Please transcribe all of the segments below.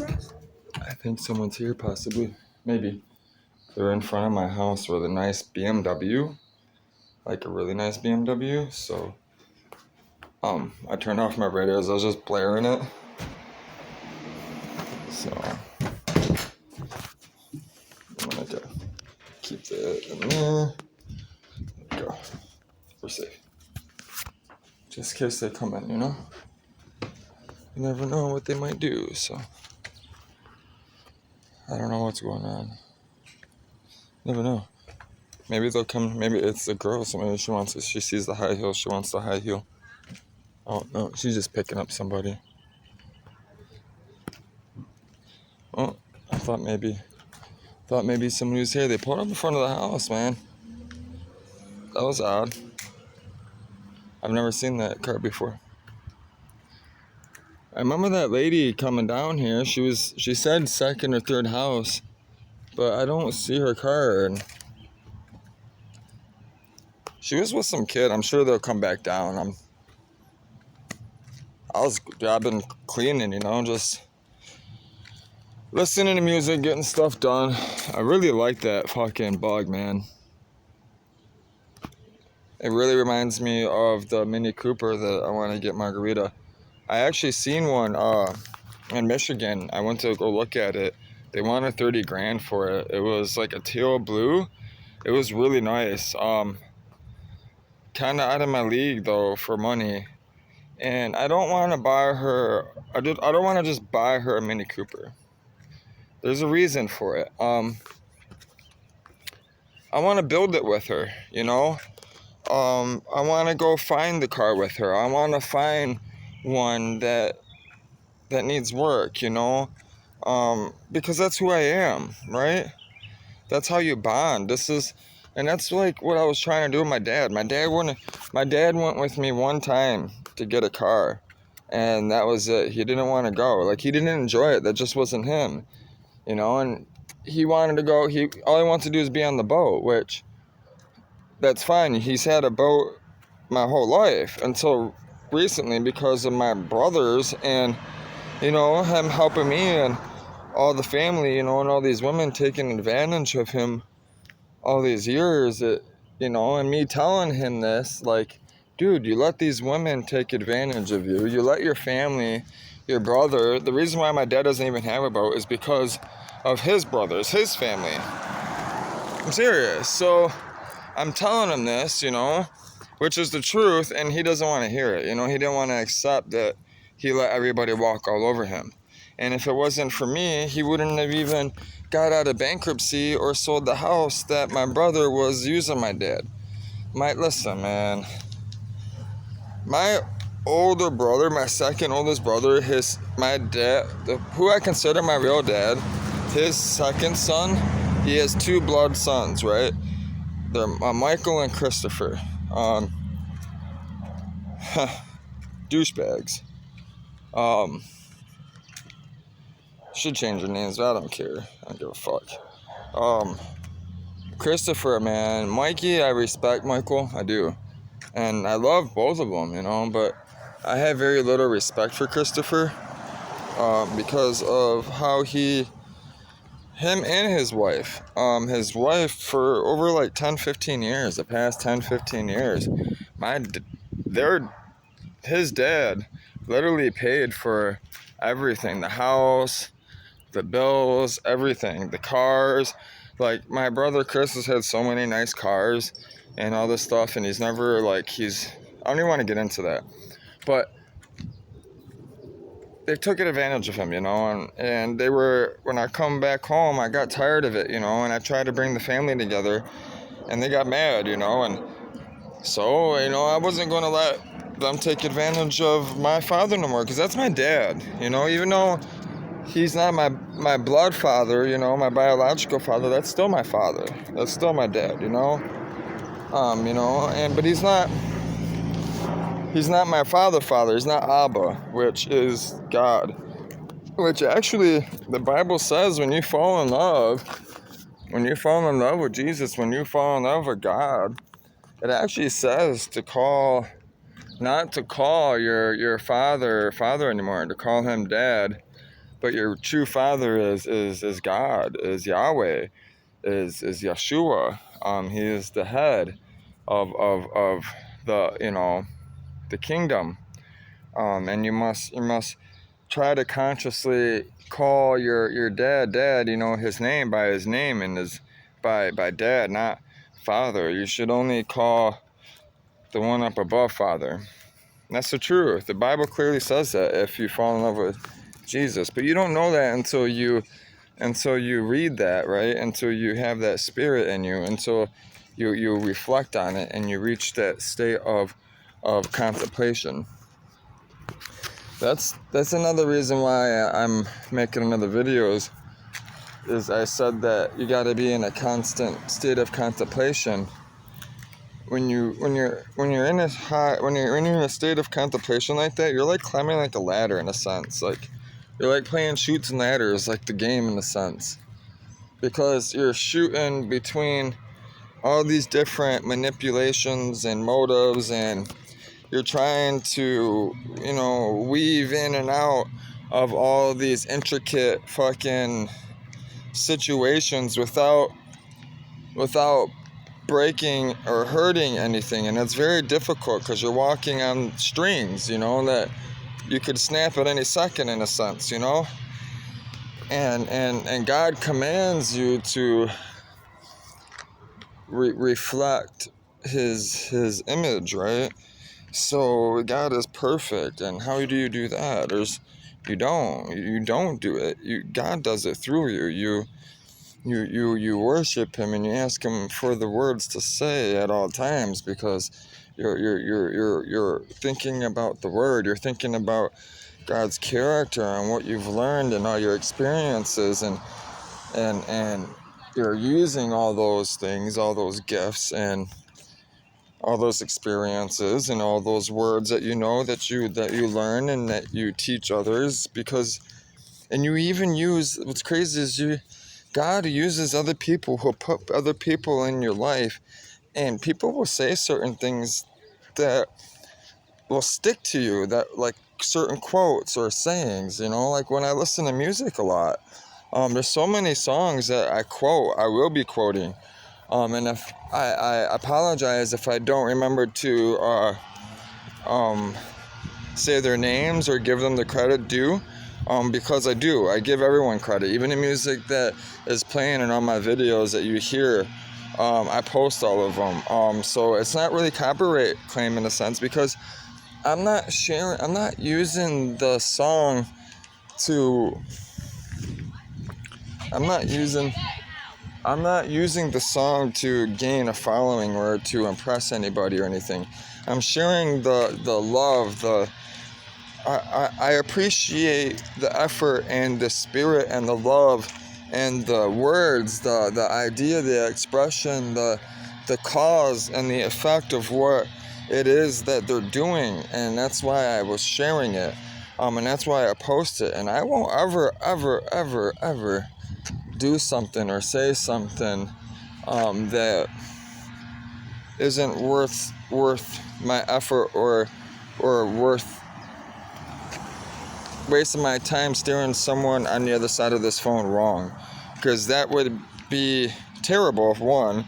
I think someone's here, possibly. Maybe. They're in front of my house with a nice BMW. Like a really nice BMW. So, I turned off my radios. I was just blaring it. So, I'm gonna keep that in there. There we go. We're safe. Just in case they come in, you know? You never know what they might do, so. I don't know what's going on. Never know. Maybe they'll come. Maybe it's the girl. So maybe she sees the high heel. She wants the high heel. Oh no, she's just picking up somebody. Oh, I thought maybe somebody was here. They pulled up in front of the house, man. That was odd. I've never seen that car before. I remember that lady coming down here. She said second or third house, but I don't see her car. And she was with some kid. I'm sure they'll come back down. I've been cleaning, you know, just listening to music, getting stuff done. I really like that fucking bug, man. It really reminds me of the Mini Cooper that I want to get margarita. I actually seen one in Michigan. I went to go look at it. They wanted $30,000 for it. It was like a teal blue. It was really nice. Kind of out of my league though for money. And I don't want to buy her. I don't want to just buy her a Mini Cooper. There's a reason for it. I want to build it with her, you know. I want to go find the car with her. I want to find one that needs work, you know. Because that's who I am, right? That's how you bond. And that's like what I was trying to do with my dad. My dad went with me one time to get a car, and that was it. He didn't want to go. Like, he didn't enjoy it. That just wasn't him, you know. And he wanted to go. All he wants to do is be on the boat, which that's fine. He's had a boat my whole life until recently because of my brothers and, you know, him helping me and all the family, you know, and all these women taking advantage of him all these years, you know, and me telling him this, like, dude, you let these women take advantage of you. You let your family, your brother. The reason why my dad doesn't even have a boat is because of his brothers, his family. I'm serious. So I'm telling him this, you know, which is the truth, and he doesn't want to hear it. You know, he didn't want to accept that he let everybody walk all over him. And if it wasn't for me, he wouldn't have even got out of bankruptcy or sold the house that my brother was using my dad. Listen, man. My older brother, my second oldest brother, my dad, who I consider my real dad, his second son, he has two blood sons, right? They're Michael and Christopher. Douchebags. Should change their names, but I don't care. I don't give a fuck. Christopher, man. Mikey, I respect Michael. I do. And I love both of them, you know, but I have very little respect for Christopher because of how him and his wife for over like 10, 15 years, the past 10, 15 years, his dad literally paid for everything, the house, the bills, everything, the cars. Like, my brother Chris has had so many nice cars and all this stuff, and he's never, like, I don't even want to get into that, but they took advantage of him, you know, and when I come back home, I got tired of it, you know, and I tried to bring the family together, and they got mad, you know, and so, you know, I wasn't going to let them take advantage of my father no more, because that's my dad, you know, even though he's not my blood father, you know, my biological father, that's still my father, that's still my dad, you know, you know, but he's not my father, he's not Abba, which is God, which actually the Bible says when you fall in love with Jesus, when you fall in love with God, it actually says not to call your father anymore, to call him dad, but your true father is God, is Yahweh, is Yeshua. He is the head of the, the kingdom. And you must try to consciously call your dad, his name by his name, and his by dad, not father. You should only call the one up above father. And that's the truth. The Bible clearly says that if you fall in love with Jesus. But you don't know that until you read that, right? Until you have that spirit in you, until you reflect on it and you reach that state of contemplation. That's another reason why I'm making another videos. Is I said that you got to be in a constant state of contemplation. When you're in a state of contemplation like that, you're like climbing like a ladder in a sense. Like you're like playing Chutes and Ladders, like the game in a sense, because you're shooting between all these different manipulations and motives, and you're trying to, weave in and out of all these intricate fucking situations without breaking or hurting anything. And it's very difficult because you're walking on strings, that you could snap at any second in a sense, and God commands you to reflect his image, right? So God is perfect, and how do you do that? You don't do it. God does it through you. You worship him and you ask him for the words to say at all times, because you're thinking about the word. You're thinking about God's character and what you've learned and all your experiences, and you're using all those things, all those gifts, and all those experiences, and all those words that that you learn and that you teach others, and you even use, what's crazy is God uses other people who put other people in your life, and people will say certain things that will stick to you, that like certain quotes or sayings, like when I listen to music a lot, there's so many songs that I will be quoting, and if I apologize if I don't remember to say their names or give them the credit due, because I give everyone credit, even the music that is playing in all my videos that you hear. I post all of them, so it's not really copyright claim in a sense, because I'm not using the song to I'm not using the song to gain a following or to impress anybody or anything. I'm sharing the love, I appreciate the effort and the spirit and the love and the words, the idea, the expression, the cause and the effect of what it is that they're doing. And that's why I was sharing it. And that's why I post it. And I won't ever do something or say something that isn't worth my effort or worth wasting my time steering someone on the other side of this phone wrong, because that would be terrible. If one,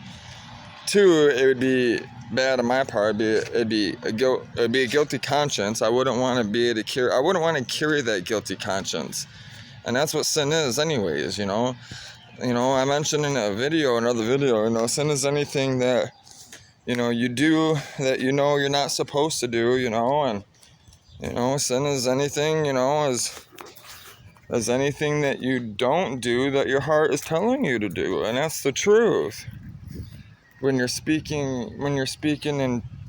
two, it would be bad on my part. It'd be a guilty conscience. I wouldn't want to be able to carry. I wouldn't want to carry that guilty conscience, and that's what sin is, anyways. I mentioned in another video. Sin is anything that you do that you're not supposed to do. And sin is anything, as anything that you don't do that your heart is telling you to do, and that's the truth. When you're speaking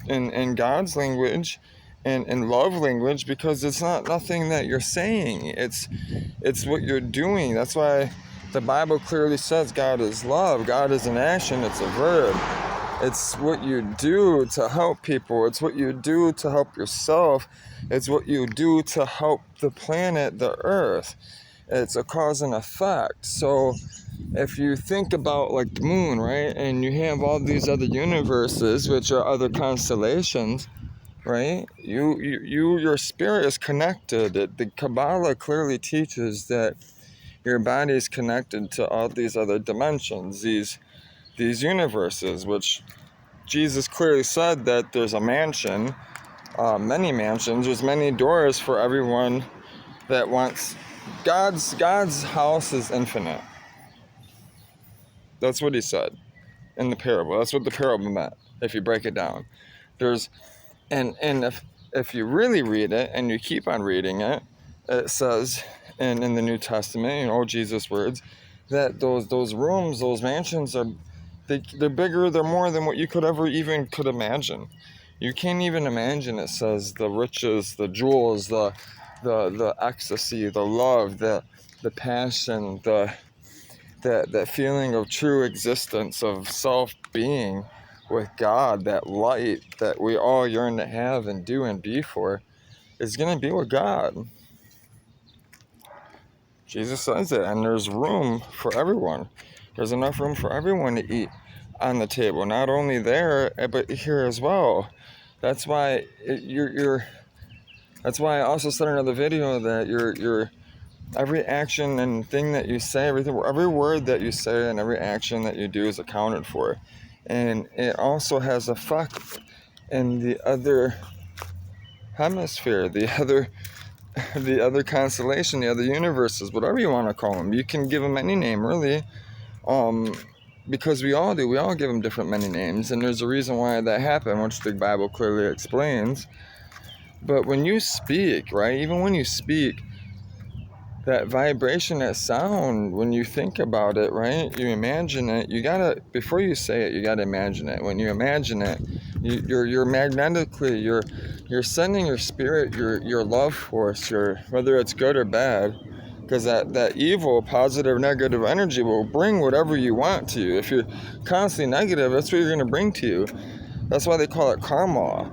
in God's language and in love language, because it's not nothing that you're saying, it's what you're doing. That's why the Bible clearly says God is love. God is an action, it's a verb. It's what you do to help people. It's what you do to help yourself. It's what you do to help the planet, the earth. It's a cause and effect. So if you think about like the moon, right, and you have all these other universes, which are other constellations, right? Your spirit is connected. The Kabbalah clearly teaches that your body is connected to all these other dimensions, these universes, which Jesus clearly said that there's a mansion, many mansions, there's many doors for everyone that wants. God's house is infinite. That's what he said in the parable. That's what the parable meant, if you break it down. There's and if you really read it and you keep on reading it, it says in the New Testament, Jesus' words, that those rooms, those mansions they're bigger, they're more than what you could imagine. You can't even imagine, it says, the riches, the jewels, the ecstasy, the love, the passion, that feeling of true existence, of self-being with God, that light that we all yearn to have and do and be for, is going to be with God. Jesus says it, and there's room for everyone. There's enough room for everyone to eat on the table, not only there, but here as well. That's why That's why I also said in another video that your every action and thing that you say, every word that you say and every action that you do is accounted for, and it also has effect in the other hemisphere, the other constellation, the other universes, whatever you want to call them. You can give them any name, really, because we all do. We all give them different many names, and there's a reason why that happened, which the Bible clearly explains. But when you speak, right, even when you speak, that vibration, that sound, when you think about it, right, you imagine it, before you say it, you gotta imagine it. When you imagine it, you're magnetically, you're sending your spirit, your love force, whether it's good or bad, because that evil, positive, negative energy will bring whatever you want to you. If you're constantly negative, that's what you're gonna bring to you. That's why they call it karma.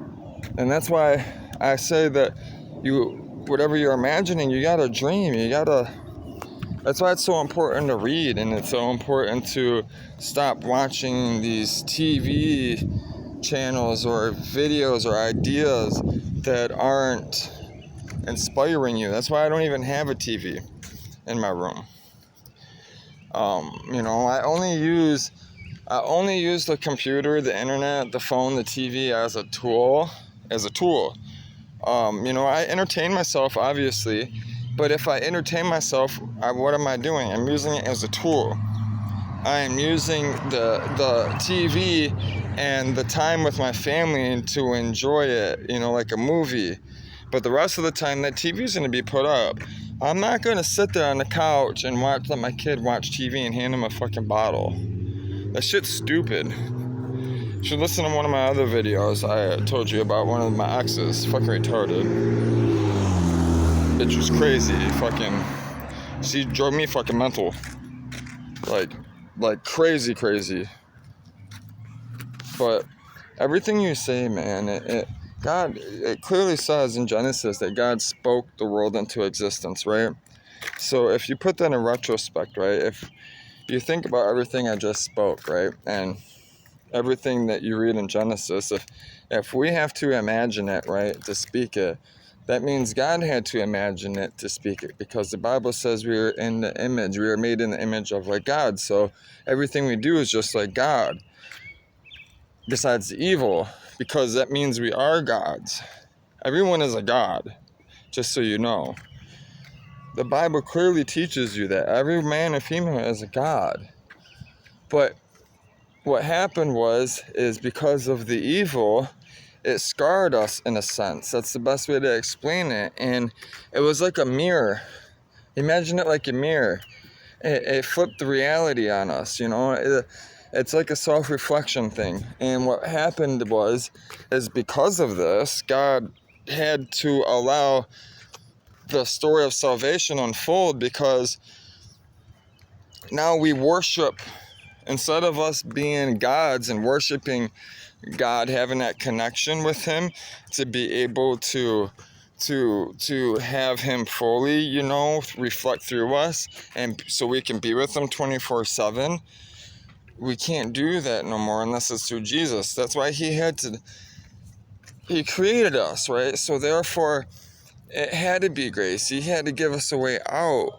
And that's why I say that whatever you're imagining, you gotta dream. That's why it's so important to read, and it's so important to stop watching these TV channels or videos or ideas that aren't inspiring you. That's why I don't even have a TV in my room. I only use the computer, the internet, the phone, the TV as a tool. I entertain myself, obviously, but if I entertain myself, what am I doing? I'm using it as a tool. I am using the TV and the time with my family to enjoy it, like a movie. But the rest of the time, that TV is going to be put up. I'm not going to sit there on the couch and let my kid watch TV and hand him a fucking bottle. That shit's stupid. You should listen to one of my other videos I told you about one of my exes. Fucking retarded. Bitch was crazy. She drove me fucking mental. Like crazy. But everything you say, man, it clearly says in Genesis that God spoke the world into existence, right? So if you put that in retrospect, right, if you think about everything I just spoke, right, and everything that you read in Genesis, if we have to imagine it, right, to speak it, that means God had to imagine it to speak it, because the Bible says we are made in the image of like God. So everything we do is just like God, besides the evil, because that means we are gods. Everyone is a god, just so you know. The Bible clearly teaches you that every man and female is a god. But what happened is because of the evil, it scarred us in a sense. That's the best way to explain it. And it was like a mirror. Imagine it like a mirror. It flipped the reality on us, It's like a self-reflection thing. And what happened is because of this, God had to allow the story of salvation unfold, because now we worship, instead of us being gods and worshiping God, having that connection with him, to be able to have him fully, reflect through us, and so we can be with him 24/7. We can't do that no more unless it's through Jesus. That's why he had to He created us, right? So therefore, it had to be grace. He had to give us a way out.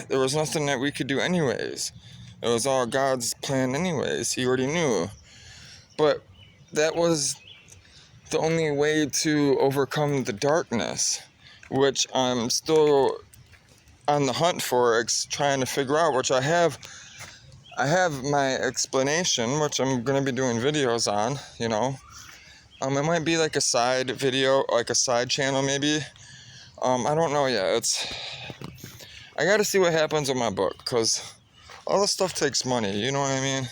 There was nothing that we could do anyways. It was all God's plan anyways. He already knew. But that was the only way to overcome the darkness, which I'm still on the hunt for, trying to figure out, which I have my explanation, which I'm going to be doing videos on, you know. It might be like a side video, like a side channel maybe. I don't know yet. I got to see what happens with my book, because all this stuff takes money, you know what I mean?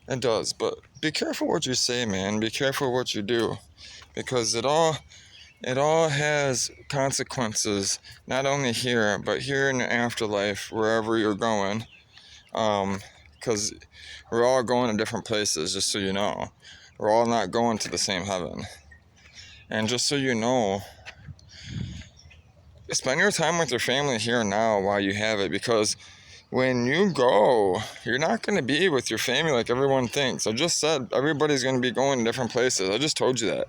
It does, but be careful what you say, man. Be careful what you do, because it all has consequences, not only here, but here in the afterlife, wherever you're going. Because we're all going to different places, just so you know. We're all not going to the same heaven. And just so you know, spend your time with your family here and now while you have it, because when you go, you're not going to be with your family like everyone thinks. I just said everybody's going to be going to different places. I just told you that.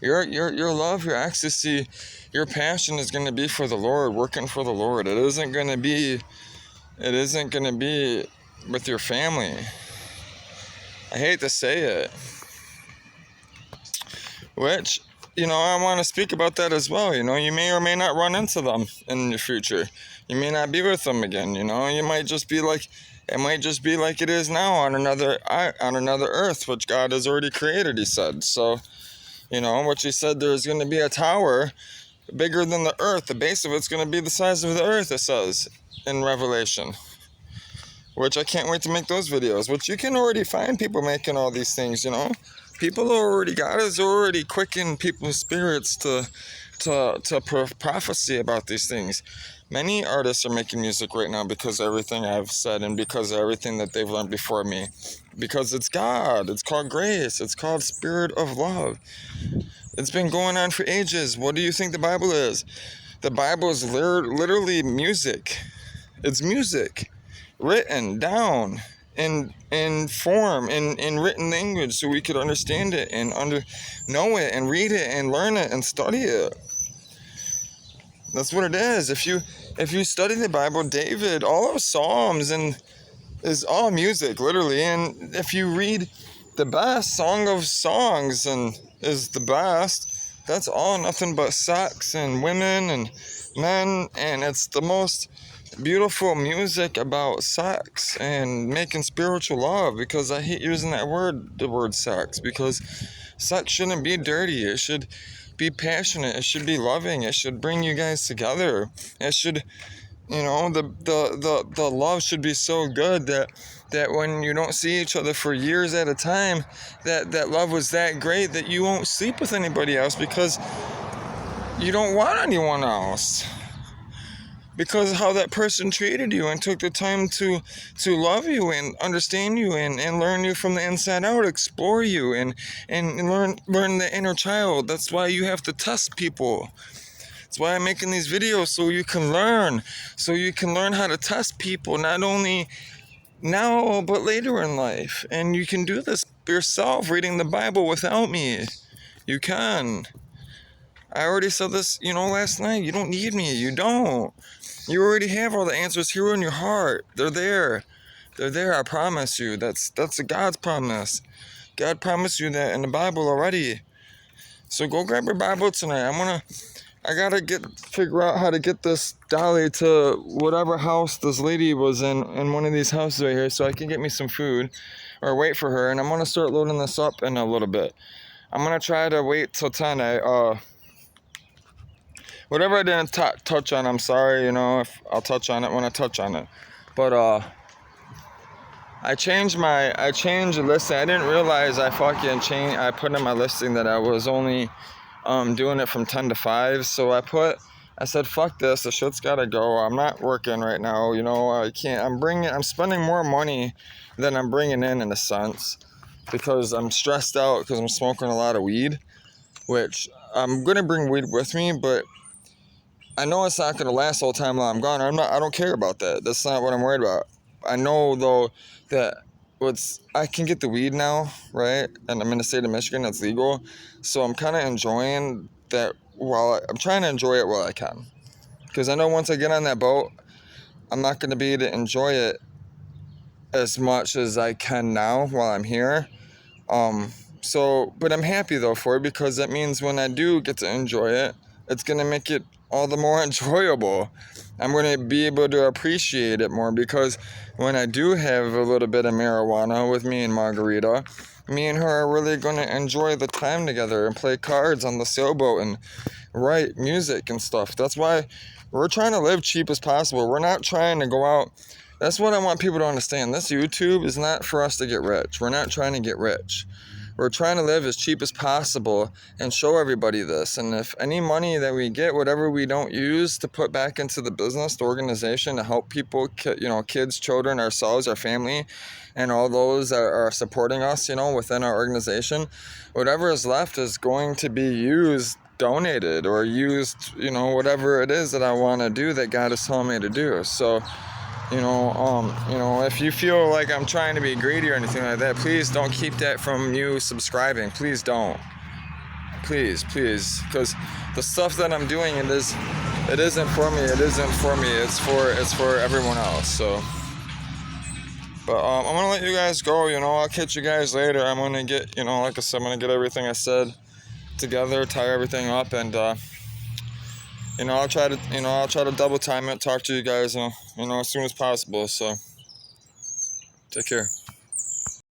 Your love, your ecstasy, your passion is going to be for the Lord, working for the Lord. It isn't going to be with your family. I hate to say it. Which, I want to speak about that as well. You may or may not run into them in the future. You may not be with them again. You might just be like, it might just be like it is now on another earth, which God has already created, he said. So, which he said there's going to be a tower bigger than the earth. The base of it's going to be the size of the earth, it says in Revelation. Which I can't wait to make those videos, which you can already find people making all these things, God has already quickened people's spirits to prophecy about these things. Many artists are making music right now because of everything I've said and because of everything that they've learned before me. Because it's God. It's called grace. It's called spirit of love. It's been going on for ages. What do you think the Bible is? The Bible is literally music. It's music written down in form, in written language, so we could understand it and know it and read it and learn it and study it. That's what it is. If you study the Bible, David, all of Psalms is all music, literally. And if you read the best Song of Songs and is the best, that's all nothing but sex and women and men, and it's the most beautiful music about sex and making spiritual love, because I hate using the word sex, because sex shouldn't be dirty. It should be passionate. It should be loving. It should bring you guys together. It should, the love should be so good that when you don't see each other for years at a time, that love was that great that you won't sleep with anybody else because you don't want anyone else. Because of how that person treated you and took the time to love you and understand you and learn you from the inside out, explore you and learn the inner child. That's why you have to test people. That's why I'm making these videos, so you can learn. So you can learn how to test people, not only now, but later in life. And you can do this yourself, reading the Bible without me. You can. I already said this, last night. You don't need me. You don't. You already have all the answers here in your heart. They're there. They're there, I promise you. That's God's promise. God promised you that in the Bible already. So go grab your Bible tonight. I gotta figure out how to get this dolly to whatever house this lady was in one of these houses right here, so I can get me some food or wait for her. And I'm gonna start loading this up in a little bit. I'm gonna try to wait till 10. Whatever I didn't touch on, I'm sorry, if I'll touch on it when I touch on it. But, I changed the listing. I didn't realize I put in my listing that I was only, doing it from 10 to 5. So I said, fuck this, the shit's gotta go. I'm not working right now, I can't, I'm spending more money than I'm bringing in a sense. Because I'm stressed out because I'm smoking a lot of weed. Which, I'm gonna bring weed with me, but I know it's not going to last all the time while I'm gone. I don't care about that. That's not what I'm worried about. I know, though, that I can get the weed now, right? And I'm in the state of Michigan, it's legal. So I'm kind of enjoying that I'm trying to enjoy it while I can. Because I know once I get on that boat, I'm not going to be able to enjoy it as much as I can now while I'm here. But I'm happy though for it, because that means when I do get to enjoy it, it's going to make it all the more enjoyable. I'm going to be able to appreciate it more, because when I do have a little bit of marijuana with me and Margarita, me and her are really going to enjoy the time together and play cards on the sailboat and write music and stuff. That's why we're trying to live cheap as possible. We're not trying to go out. That's what I want people to understand. This YouTube is not for us to get rich. We're not trying to get rich. We're trying to live as cheap as possible and show everybody this. And if any money that we get, whatever we don't use to put back into the business, the organization, to help people, kids, children, ourselves, our family, and all those that are supporting us, within our organization, whatever is left is going to be used, donated, or used, whatever it is that I want to do, that God is telling me to do. So, if you feel like I'm trying to be greedy or anything like that, please don't keep that from you subscribing. Please don't. Please, because the stuff that I'm doing, it isn't for me. It isn't for me. It's for everyone else. So, but I'm gonna let you guys go. I'll catch you guys later. I'm gonna get, like I said, I'm gonna get everything I said together, tie everything up, and I'll try to double time it, talk to you guys, as soon as possible. So, take care.